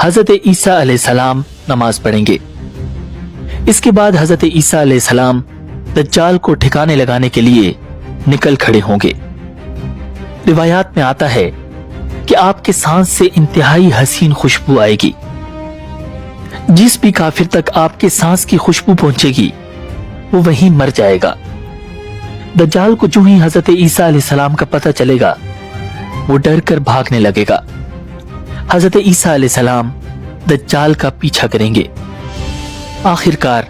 हजरत ईसा अलैहिस्सलाम नमाज पढ़ेंगे। इसके बाद हजरत ईसा अलैहिस्सलाम दज्जाल को ठिकाने लगाने के लिए निकल खड़े होंगे। रिवायात में आता है कि आपके सांस से इंतहाई हसीन खुशबू आएगी। जिस भी काफिर तक आपके सांस की खुशबू पहुंचेगी वो वहीं मर जाएगा। दज्जाल को जो ही हजरत ईसा अलैहिस्सलाम का पता चलेगा वो डर कर भागने लगेगा। हजरत ईसा अलैहिस्सलाम दज्जाल का पीछा करेंगे। आखिरकार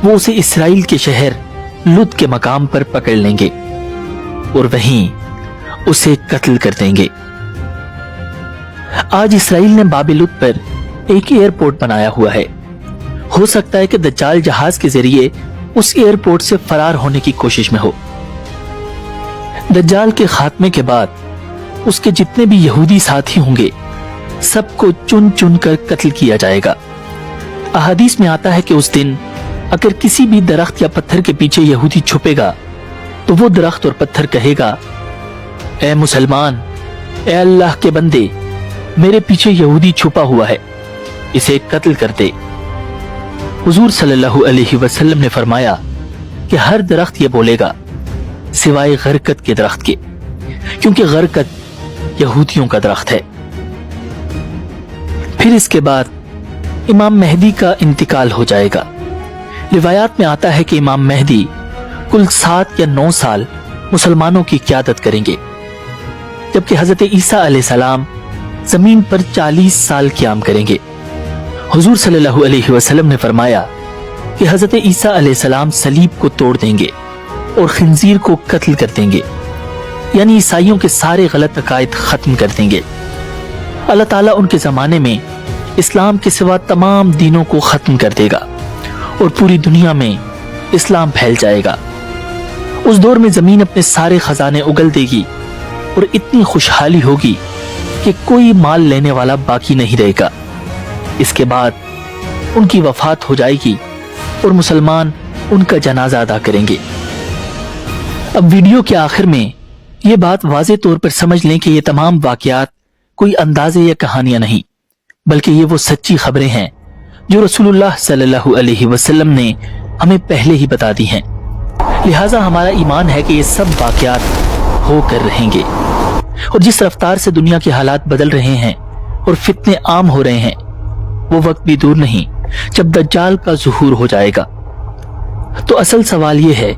वो उसे इसराइल के शहर लुद के मकाम पर पकड़ लेंगे और वहीं उसे कत्ल कर देंगे। आज इसराइल ने बाबेलुद पर एक एयरपोर्ट बनाया हुआ है। हो सकता है कि दज्जाल जहाज के जरिए उस एयरपोर्ट से फरार होने की कोशिश में हो। दज्जाल के खात्मे के बाद उसके जितने भी यहूदी साथी होंगे सबको चुन चुन कर कत्ल किया जाएगा। अहादीस में आता है कि उस दिन अगर किसी भी दरख्त या पत्थर के पीछे यहूदी छुपेगा तो वो दरख्त और पत्थर कहेगा, ए मुसलमान, ए अल्लाह के बंदे, मेरे पीछे यहूदी छुपा हुआ है, इसे कत्ल कर दे। हुजूर सल्लल्लाहु अलैहि वसल्लम ने फरमाया कि हर दरख्त ये बोलेगा सिवाय गरकत के दरख्त के, क्योंकि गरकत यहूदियों का दरख्त है। फिर इसके बाद इमाम मेहदी का इंतकाल हो जाएगा। रिवायात में आता है कि इमाम मेहदी कुल 7 या 9 साल मुसलमानों की क़यादत करेंगे, जबकि हजरत ईसा अलैहिस्सलाम जमीन पर 40 साल क़याम करेंगे। हुजूर सल्लल्लाहु अलैहि वसल्लम ने फरमाया कि हजरत ईसा अलैहिस्सलाम सलीब को तोड़ देंगे और खिंजीर को कत्ल कर देंगे, यानी ईसाइयों के सारे गलत अकायद खत्म कर देंगे। अल्लाह ताला उनके जमाने में इस्लाम के सिवा तमाम दीनों को खत्म कर देगा और पूरी दुनिया में इस्लाम फैल जाएगा। उस दौर में जमीन अपने सारे खजाने उगल देगी और इतनी खुशहाली होगी कि कोई माल लेने वाला बाकी नहीं रहेगा। इसके बाद उनकी वफात हो जाएगी और मुसलमान उनका जनाजा अदा करेंगे। अब वीडियो के आखिर में ये बात वाज़े तौर पर समझ लें कि ये तमाम वाकयात कोई अंदाजे या कहानियां नहीं, बल्कि ये वो सच्ची खबरें हैं जो रसूलुल्लाह सल्लल्लाहु अलैहि वसल्लम ने हमें पहले ही बता दी हैं। लिहाजा हमारा ईमान है कि ये सब वाकयात होकर रहेंगे और जिस रफ्तार से दुनिया के हालात बदल रहे हैं और फितने आम हो रहे हैं, वो वक्त भी दूर नहीं जब दज्जाल का ज़ुहूर हो जाएगा। तो असल सवाल ये है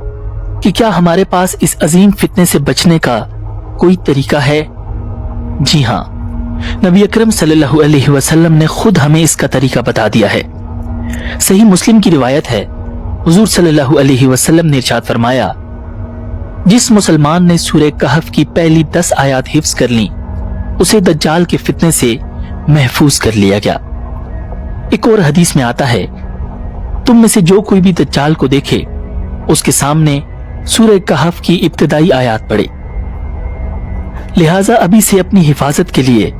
कि क्या हमारे पास इस अजीम फितने से बचने का कोई तरीका है? जी हाँ, नबी अकरम सल्लल्लाहु अलैहि वसल्लम ने खुद हमें इसका तरीका बता दिया है। सही मुस्लिम की रिवायत है, हुजूर सल्लल्लाहु अलैहि वसल्लम ने इरशाद फरमाया, जिस मुसलमान ने सूरह कहफ की पहली 10 आयत हिफ्ज कर ली उसे दज्जाल के फितने से महफूज कर लिया गया। एक और हदीस में आता है, तुम में से जो कोई भी दज्जाल को देखे उसके सामने सूरह कहफ की इब्तिदाई आयत पढ़े। लिहाजा अभी से अपनी हिफाजत के लिए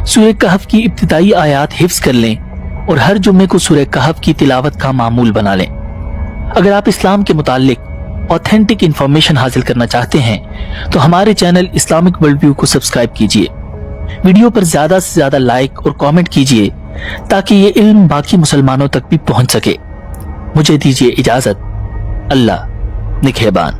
सूरह कहफ की इब्तिदाई आयत हिफ्ज कर लें और हर जुम्मे को सूरह कहफ की तिलावत का मामूल बना लें। अगर आप इस्लाम के मुताल्लिक ऑथेंटिक इंफॉर्मेशन हासिल करना चाहते हैं तो हमारे चैनल इस्लामिक वर्ल्ड व्यू को सब्सक्राइब कीजिए। वीडियो पर ज्यादा से ज्यादा लाइक और कमेंट कीजिए ताकि ये इल्म बाकी मुसलमानों तक भी पहुंच सके। मुझे दीजिए इजाजत। अल्लाह निगहबान।